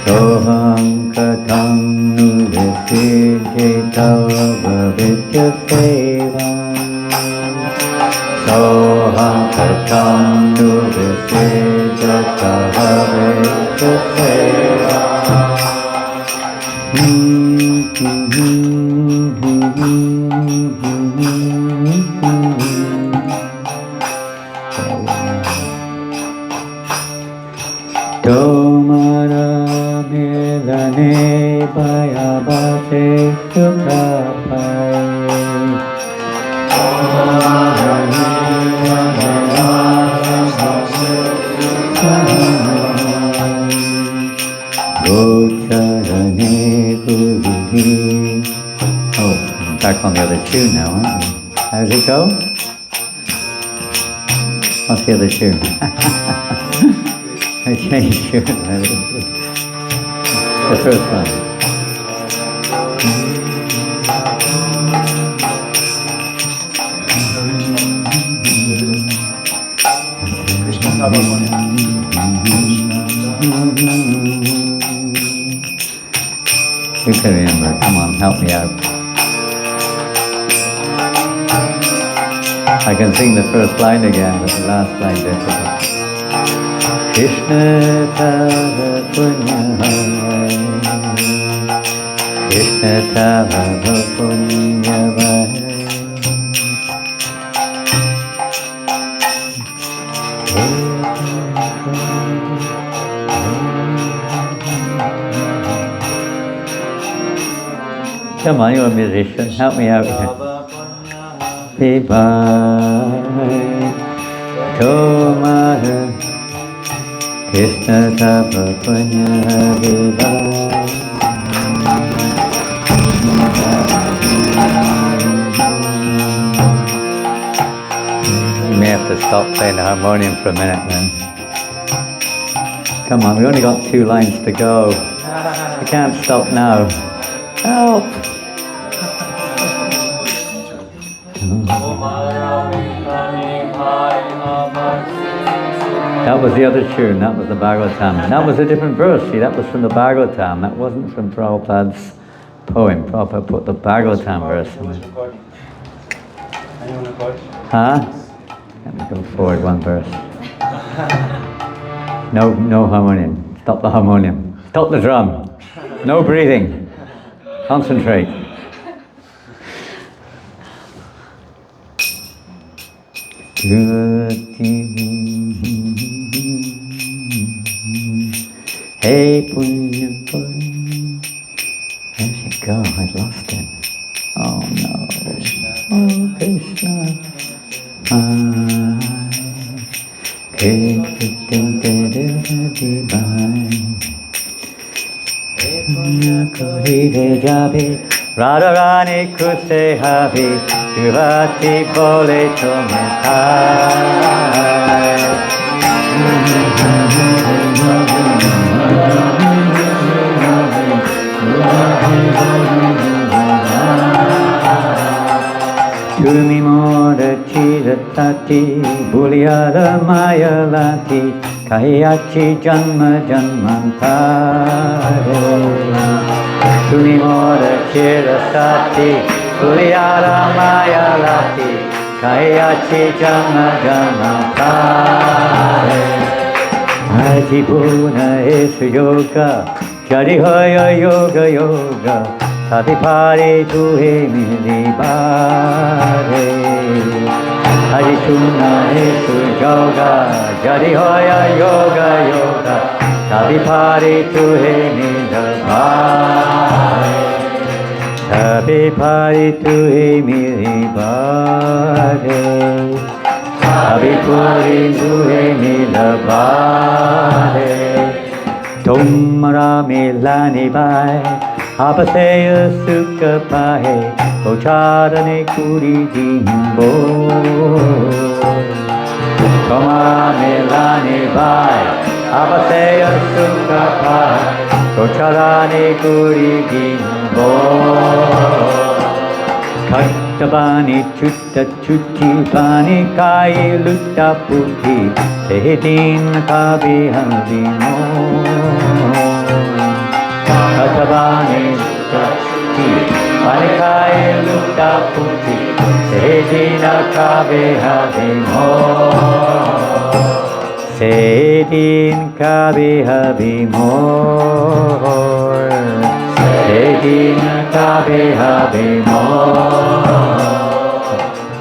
Soham katam nuvisidhi tava vidya sevam Soham katam nuvisidhi tava vidya sevam Tomara milane bhayabhate sukhapai Tomara milane bhayabhate sukhapai Gocharane gurihi. Oh, I'm back on the other tune now, aren't we? How's it go? What's the other tune? I changed it. The first one. You can remember. Come on, help me out. I can sing the first line again, but the last line difficult. Krishna Tava Punyavai Krishna Tava Punyavai Come on, you're a musician, help me out here. Vivai Tomara Krishna Tava Punyavai You may have to stop playing the harmonium for a minute then. Come on, we've only got 2 lines to go. You can't stop now. Help! That was the other tune, that was the Bhagavatam. That was a different verse, see, that was from the Bhagavatam. That wasn't from Prabhupada's poem. Prabhupada put the Bhagavatam verse in it. Huh? Let me go forward 1 verse. No harmonium. Stop the harmonium. Stop the drum. No breathing. Concentrate. Hey Punya Punya. Where'd it go? I've lost it. Oh no. Oh Krishna. Radha Rani Kuse Habi Shivati Bole Tometai Tumi Moda Chiratati Buliara Mayalati Kayachi Janma Janmantare Tumi Moda Chiratati Buliara Mayalati Kayachi Janma Janmantare Ajibuna Esu Yoga Jadi Hoya Yoga Yoga Sadipari Tuhe Milibare Ajituna Esu Yoga Jadi Hoya Yoga Yoga Sadipari Tuhe Milibare Sadipari Tuhe Milibare Sadipari Tuhe Milibare Tomara Milani Bai Apaseya Sukha Pahe Ocharane Kuri Jimbo Tomara Milani Bai Apaseya Sukha Pahe Procharane Kuri Ginbo Kattabani Chutta Chutti Bani Kai Lutta Putti Sehedin Kabi Havimo Kattabani Chutta Chutti Bani Kai Lutta Putti Sehedin Kabi Havimo Sedin kabi habimor, sedin kabi habimor.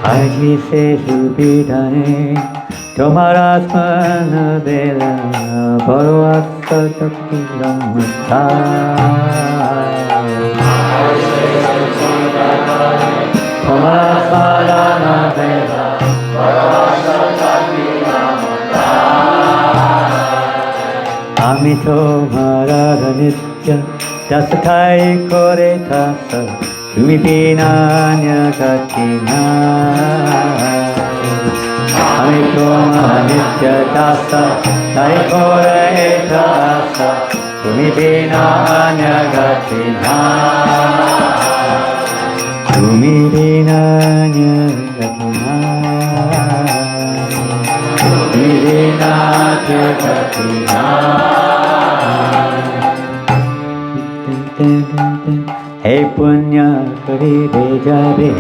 Aji se subidane, tomara smana bela, baro asta taktilamata. Tomara smana bela, baro asta taktilamata. Ami tomara nitya dasatai kore tasa tumi bina nyagati nai. Ami tomara nitya dasatai kore tasa tumi bina nyagati nai. Tumi bina nyagati nai. Tumi bina nyagati nai. Hey punya kari bejabe,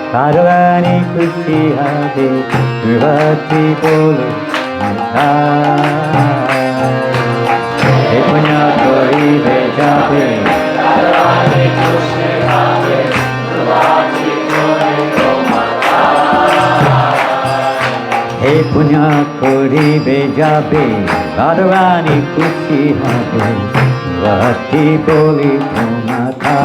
parvani kushi habe, vivati bolo Hey punya kari bejabe, parvani kushi habe, vivati bolo Hey punya kari bejabe, parvani kushi habe. Vati boli pumata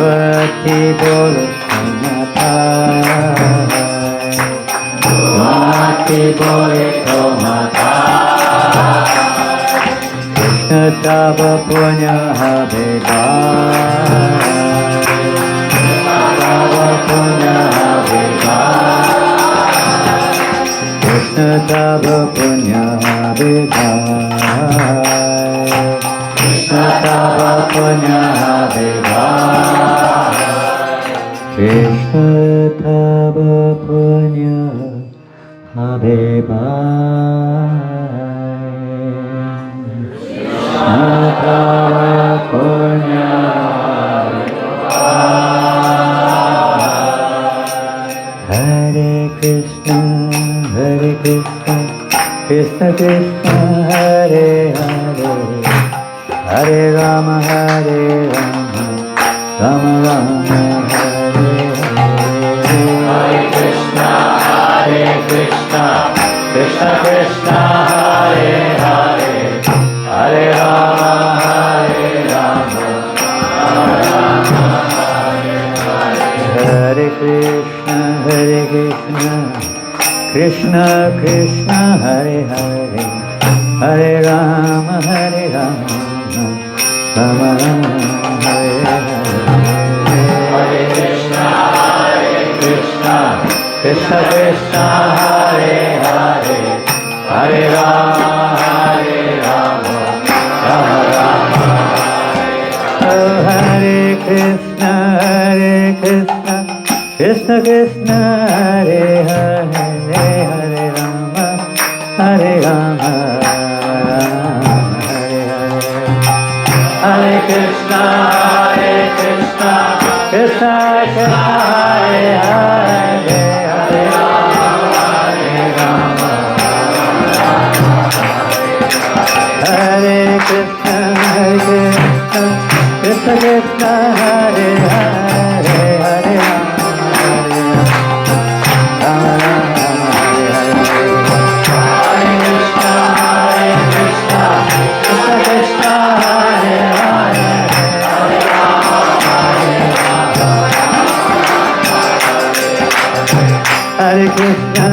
Vati boli pumata Vati boli pumata Krishna tava punya habeda Krishna tava punya habedai Krishna tava punya habedai Krishna tava punya habedai Krishna tava punya Hare Krishna, Krishna Krishna, Hare Hare, Hare Rama, Hare Rama, Rama Rama, Hare Hare. Hare Krishna, Krishna Krishna, Hare Hare, Hare Rama, Hare Rama, Rama Rama, Hare Hare. Hare Krishna, Krishna Krishna, Hare Hare, Hare Rama, Hare Rama, Rama Rama, Hare Hare. Hare Krishna, Krishna Krishna, Hare Hare, Hare Rama, Hare Rama, Rama Rama, Hare Krishna, Krishna Krishna, Hare Hare, Hare Rama, Hare Rama, Hare Hare. Hare Krishna, Krishna Krishna, Hare Hare, Hare Rama, Hare Rama, Hare Krishna, Krishna Krishna, Hare Hare, Hare Rama, Hare Rama, Hare Hare. Hare Krishna, Krishna Krishna, Hare Hare, Hare Rama, Hare Rama. Hare Krishna,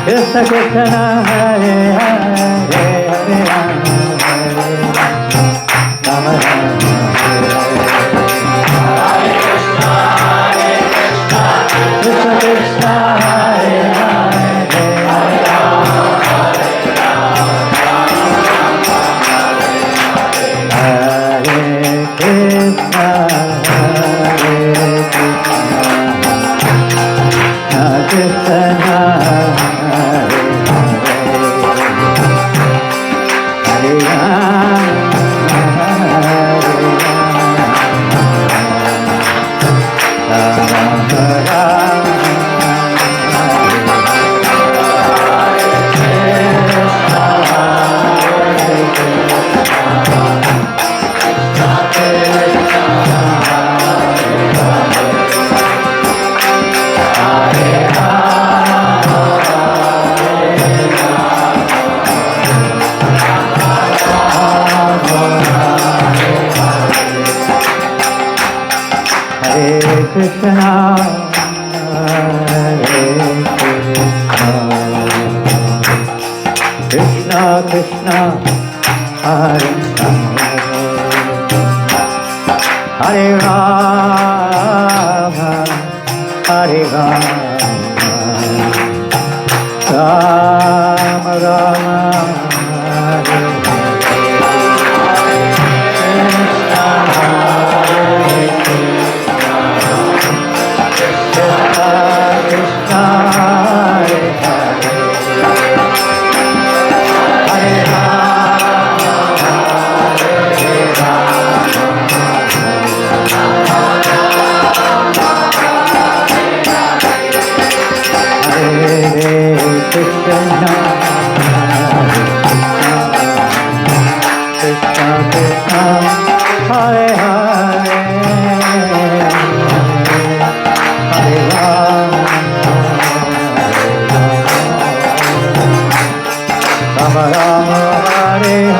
Krishna Krishna, Hare Hare, Hare Rama, Hare Rama, Rama Rama, Hare Hare. Krishna Krishna Hare Hare Rama Hare Rama Rama Rama Hare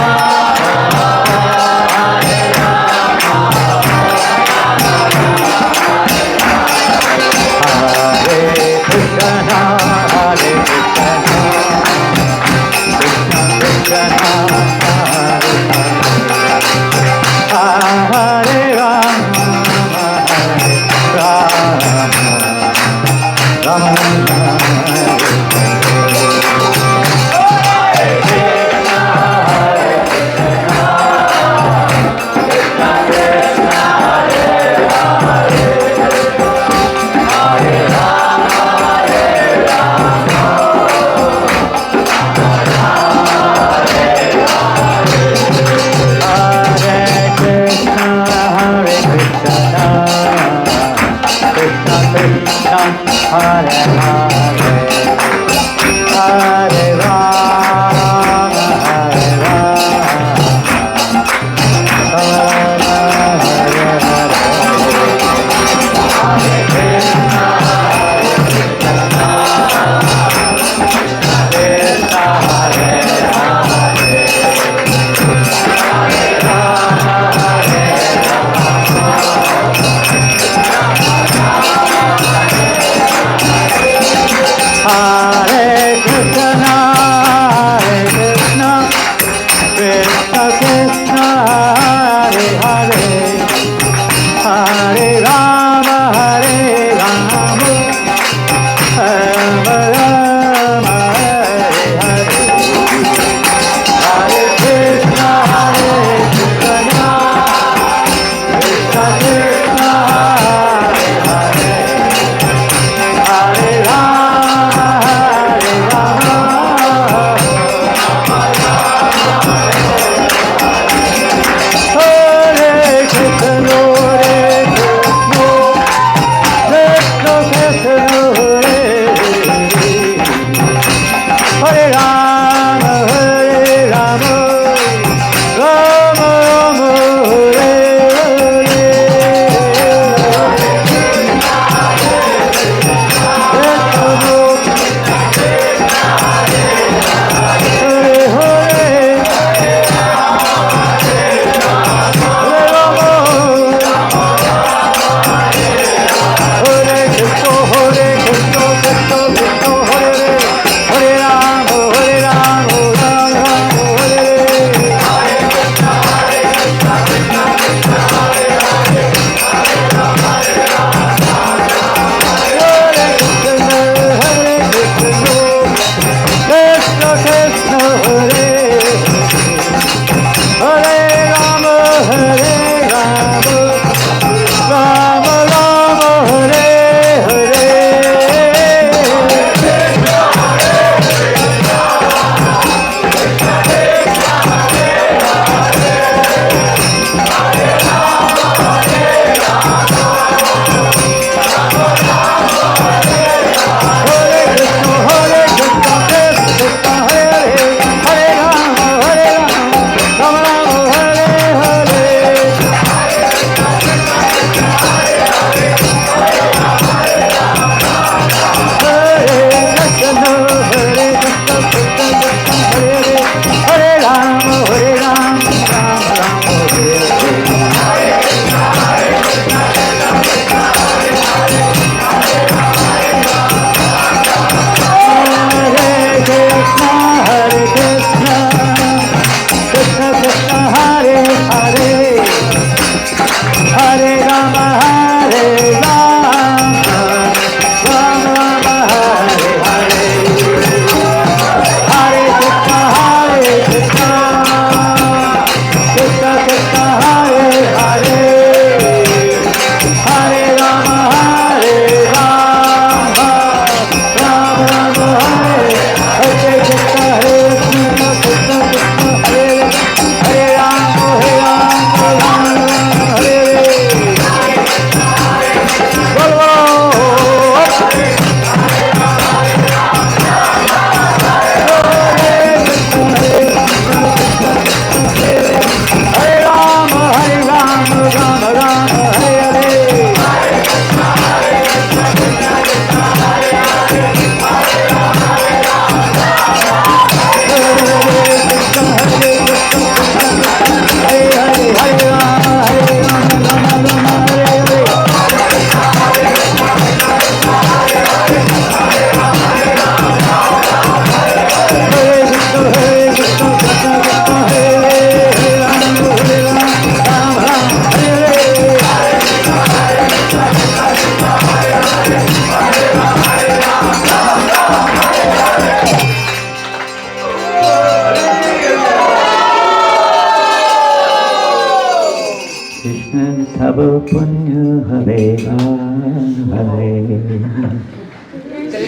Hare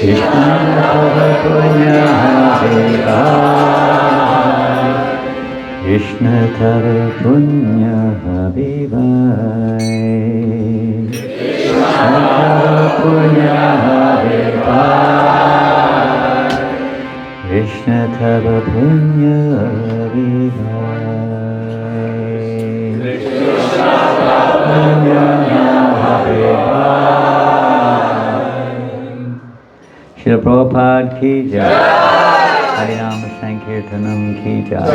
Krishna Tara Punya Habibai. Krishna Tara Punya Habibai. Krishna Tara Punya Habibai. Krishna Tara Punya Habibai. Srila Prabhupada ki jai. Harinama Sankirtanam ki jai.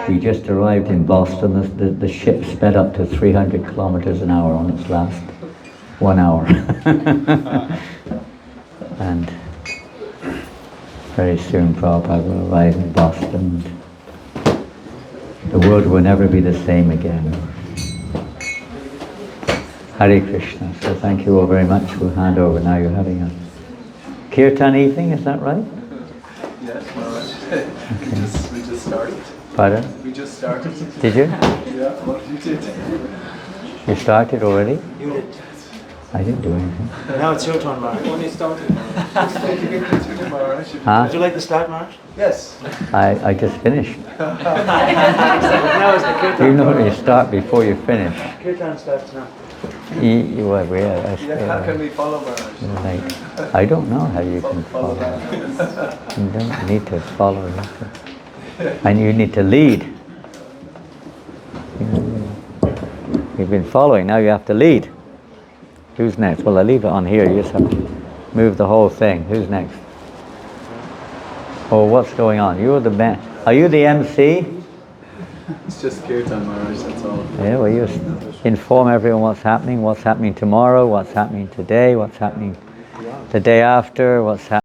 We just arrived in Boston. The ship sped up to 300 kilometers an hour on its last 1 hour. And very soon Prabhupada will arrive in Boston. The world will never be the same again. Hare Krishna. So thank you all very much. We'll hand over now. You're having a kirtan evening, is that right? Yes, Maharaj. We just started. Pardon? We just started. Did you? Yeah, what you did. You started already? You did. I didn't do anything. Now it's your turn, Mark. When you started, Maharaj. Would you like to start, Mark? Yes. I just finished. Now it's the kirtan. You know you start before you finish. Kirtan starts now. How can we follow Maharaj? I don't know how you can Follow follow. You don't need to follow. And you need to lead. You've been following, now you have to lead. Who's next? Well, I leave it on here. You just have to move the whole thing. Who's next? Oh, what's going on? You're the man. Are you the MC? It's just Kirtan, Maharaj, that's all. Yeah, well, you inform everyone what's happening tomorrow, what's happening today, what's happening the day after, what's happening.